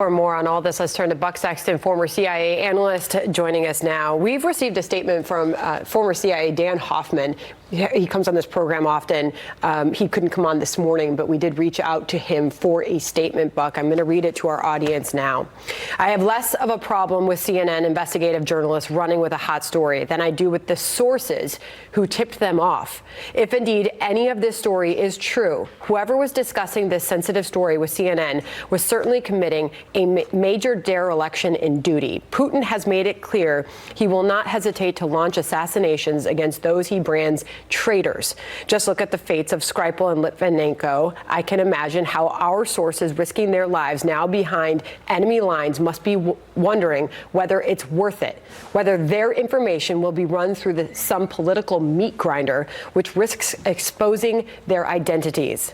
For more on all this, let's turn to Buck Sexton, former CIA analyst, joining us now. We've received a statement from former CIA Dan Hoffman. He comes on this program often. He couldn't come on this morning, but we did reach out to him for a statement, Buck. I'm going to read it to our audience now. I have less of a problem with CNN investigative journalists running with a hot story than I do with the sources who tipped them off. If indeed any of this story is true, whoever was discussing this sensitive story with CNN was certainly committing a major dereliction in duty. Putin has made it clear he will not hesitate to launch assassinations against those he brands traitors. Just look at the fates of Skripal and Litvinenko. I can imagine how our sources risking their lives now behind enemy lines must be wondering whether it's worth it, whether their information will be run through some political meat grinder, which risks exposing their identities.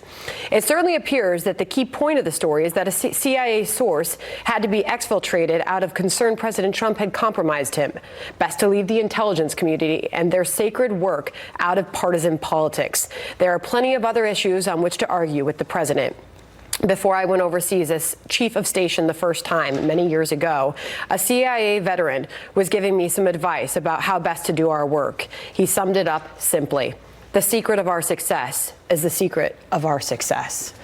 It certainly appears that the key point of the story is that a CIA source had to be exfiltrated out of concern President Trump had compromised him. Best to leave the intelligence community and their sacred work out of partisan politics. There are plenty of other issues on which to argue with the president. Before I went overseas as chief of station the first time many years ago, a CIA veteran was giving me some advice about how best to do our work. He summed it up simply: the secret of our success is the secret of our success.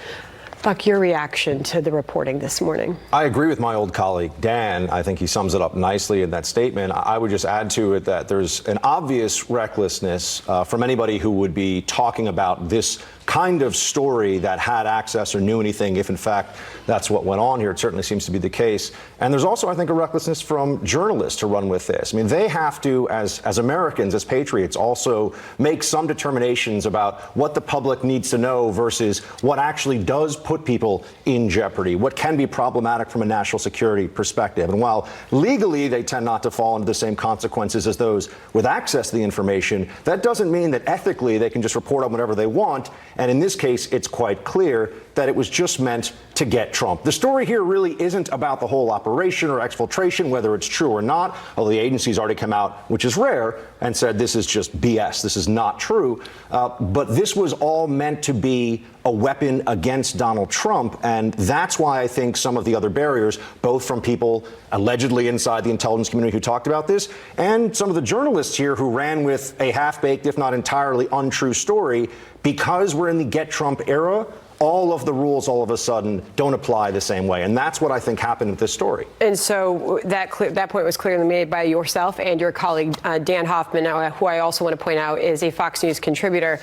Buck, your reaction to the reporting this morning? I agree with my old colleague, Dan. I think he sums it up nicely in that statement. I would just add to it that there's an obvious recklessness from anybody who would be talking about this kind of story that had access or knew anything, if in fact that's what went on here. It certainly seems to be the case. And there's also, I think, a recklessness from journalists to run with this. I mean, they have to, as Americans, as patriots, also make some determinations about what the public needs to know versus what actually does put people in jeopardy, what can be problematic from a national security perspective. And while legally they tend not to fall into the same consequences as those with access to the information, that doesn't mean that ethically they can just report on whatever they want. And in this case, it's quite clear that it was just meant to get Trump. The story here really isn't about the whole operation or exfiltration, whether it's true or not, although the agency's already come out, which is rare, and said this is just BS. This is not true. But this was all meant to be a weapon against Donald Trump. And that's why I think some of the other barriers, both from people allegedly inside the intelligence community who talked about this, and some of the journalists here who ran with a half-baked, if not entirely untrue story, because we're in the get Trump era, all of the rules all of a sudden don't apply the same way. And that's what I think happened with this story. And so that point was clearly made by yourself and your colleague, Dan Hoffman, who I also want to point out is a Fox News contributor.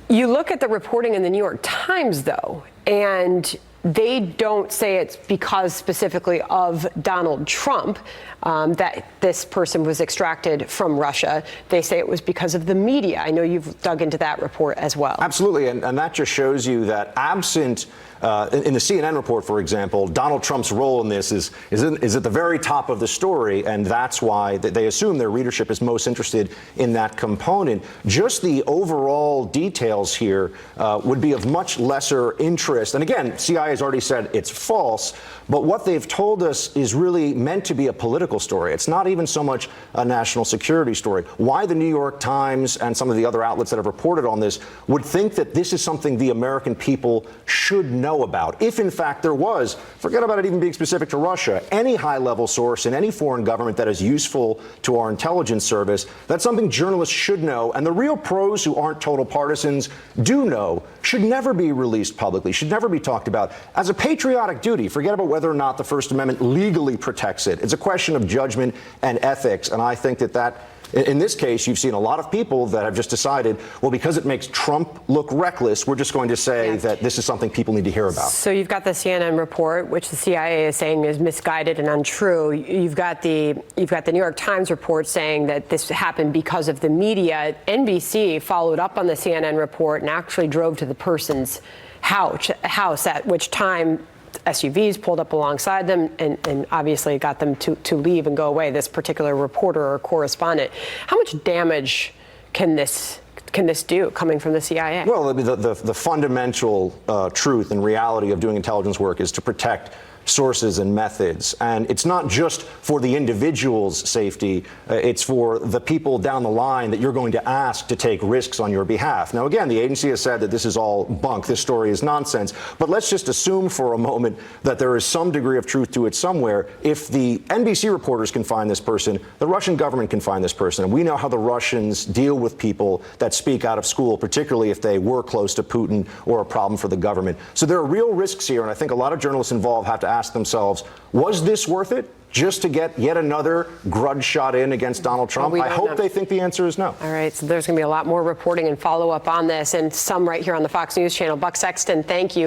You look at the reporting in the New York Times, though, and they don't say it's because specifically of Donald Trump that this person was extracted from Russia. They say it was because of the media. I know you've dug into that report as well. Absolutely. And that just shows you that absent in the CNN report, for example, Donald Trump's role in this is at the very top of the story, and that's why they assume their readership is most interested in that component. Just the overall details here would be of much lesser interest. And again, CIA has already said it's false, but what they've told us is really meant to be a political story. It's not even so much a national security story. Why the New York Times and some of the other outlets that have reported on this would think that this is something the American people should know about. If in fact there was, forget about it even being specific to Russia, any high-level source in any foreign government that is useful to our intelligence service, that's something journalists should know, and the real pros who aren't total partisans do know, should never be released publicly, should never be talked about. As a patriotic duty, forget about whether or not the First Amendment legally protects it. It's a question of judgment and ethics, and I think that in this case, you've seen a lot of people that have just decided, well, because it makes Trump look reckless, we're just going to say that this is something people need to hear about. So you've got the CNN report, which the CIA is saying is misguided and untrue. You've got the New York Times report saying that this happened because of the media. NBC followed up on the CNN report and actually drove to the person's house, at which time SUVs pulled up alongside them and obviously got them to leave and go away, this particular reporter or correspondent. How much damage can this do coming from the CIA? Well, the fundamental truth and reality of doing intelligence work is to protect sources and methods. And it's not just for the individual's safety, it's for the people down the line that you're going to ask to take risks on your behalf. Now, again, the agency has said that this is all bunk, this story is nonsense, but let's just assume for a moment that there is some degree of truth to it somewhere. If the NBC reporters can find this person, the Russian government can find this person. And we know how the Russians deal with people that speak out of school, particularly if they were close to Putin or a problem for the government. So there are real risks here, and I think a lot of journalists involved have to ask themselves, was this worth it? Just to get yet another grudge shot in against Donald Trump? I hope they think the answer is no. All right, so there's going to be a lot more reporting and follow-up on this, and some right here on the Fox News channel. Buck Sexton, thank you.